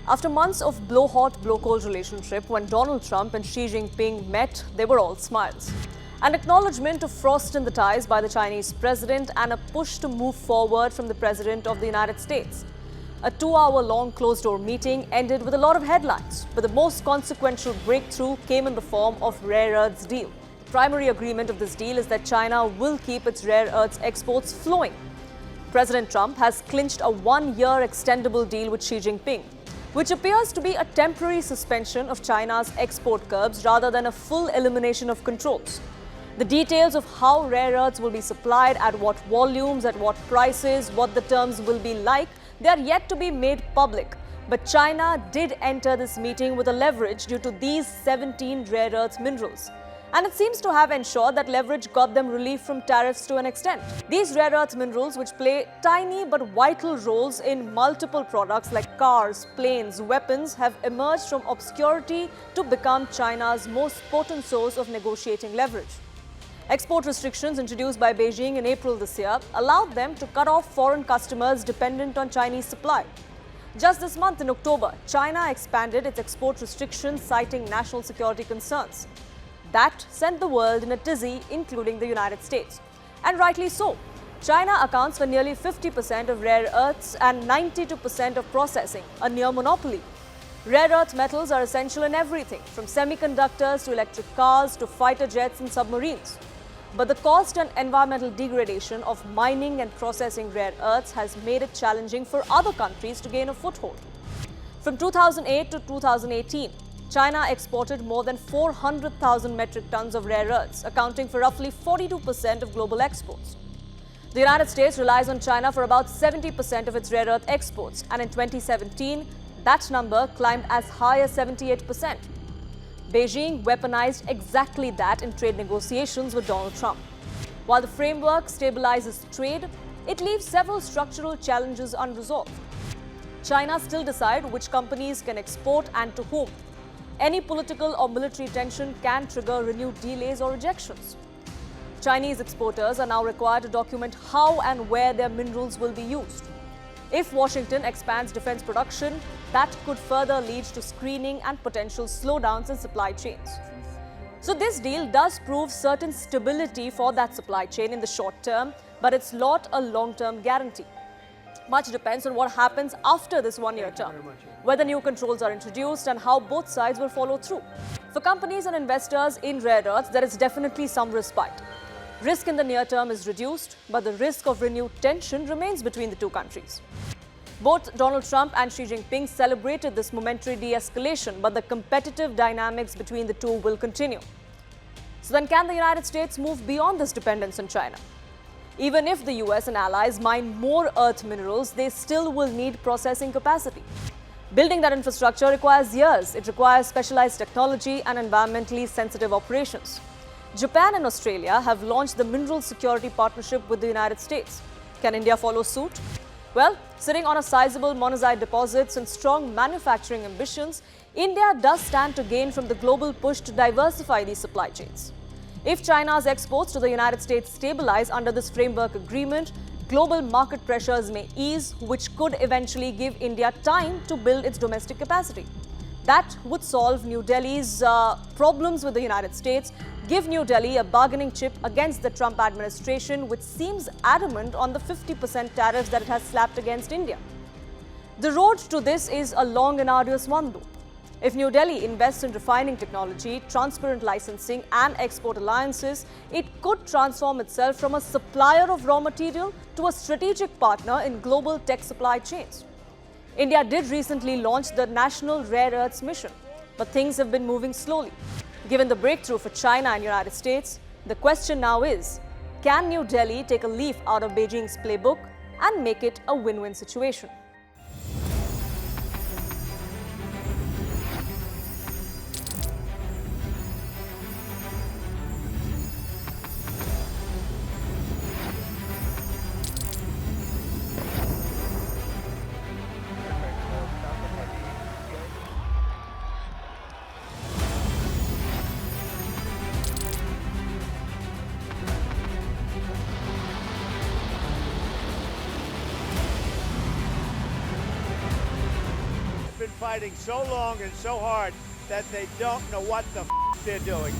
After months of blow-hot, blow-cold relationship, when Donald Trump and Xi Jinping met, they were all smiles. An acknowledgement of frost in the ties by the Chinese president and a push to move forward from the president of the United States. A 2-hour-long closed-door meeting ended with a lot of headlines, but the most consequential breakthrough came in the form of rare earths deal. The primary agreement of this deal is that China will keep its rare earths exports flowing. President Trump has clinched a 1-year extendable deal with Xi Jinping, which appears to be a temporary suspension of China's export curbs rather than a full elimination of controls. The details of how rare earths will be supplied, at what volumes, at what prices, what the terms will be like, they are yet to be made public. But China did enter this meeting with a leverage due to these 17 rare earth minerals. And it seems to have ensured that leverage got them relief from tariffs to an extent. These rare earth minerals, which play tiny but vital roles in multiple products like cars, planes, weapons, have emerged from obscurity to become China's most potent source of negotiating leverage. Export restrictions introduced by Beijing in April this year allowed them to cut off foreign customers dependent on Chinese supply. Just this month in October, China expanded its export restrictions, citing national security concerns. That sent the world in a tizzy, including the United States. And rightly so. China accounts for nearly 50% of rare earths and 92% of processing, a near monopoly. Rare earth metals are essential in everything, from semiconductors to electric cars to fighter jets and submarines. But the cost and environmental degradation of mining and processing rare earths has made it challenging for other countries to gain a foothold. From 2008 to 2018, China exported more than 400,000 metric tons of rare earths, accounting for roughly 42% of global exports. The United States relies on China for about 70% of its rare earth exports, and in 2017, that number climbed as high as 78%. Beijing weaponized exactly that in trade negotiations with Donald Trump. While the framework stabilizes trade, it leaves several structural challenges unresolved. China still decides which companies can export and to whom. Any political or military tension can trigger renewed delays or rejections. Chinese exporters are now required to document how and where their minerals will be used. If Washington expands defense production, that could further lead to screening and potential slowdowns in supply chains. So this deal does prove certain stability for that supply chain in the short term, but it's not a long-term guarantee. Much depends on what happens after this 1-year term, whether new controls are introduced and how both sides will follow through. For companies and investors in rare earths, there is definitely some respite. Risk in the near term is reduced, but the risk of renewed tension remains between the two countries. Both Donald Trump and Xi Jinping celebrated this momentary de-escalation, but the competitive dynamics between the two will continue. So then, can the United States move beyond this dependence on China? Even if the US and allies mine more earth minerals, they still will need processing capacity. Building that infrastructure requires years. It requires specialized technology and environmentally sensitive operations. Japan and Australia have launched the Mineral Security Partnership with the United States. Can India follow suit? Well, sitting on a sizable monazite deposits and strong manufacturing ambitions, India does stand to gain from the global push to diversify these supply chains. If China's exports to the United States stabilize under this framework agreement, global market pressures may ease, which could eventually give India time to build its domestic capacity. That would solve New Delhi's problems with the United States, give New Delhi a bargaining chip against the Trump administration, which seems adamant on the 50% tariffs that it has slapped against India. The road to this is a long and arduous one, though. If New Delhi invests in refining technology, transparent licensing and export alliances, it could transform itself from a supplier of raw material to a strategic partner in global tech supply chains. India did recently launch the National Rare Earths Mission, but things have been moving slowly. Given the breakthrough for China and United States, the question now is, can New Delhi take a leaf out of Beijing's playbook and make it a win-win situation? fighting so long and so hard that they don't know what the they're doing.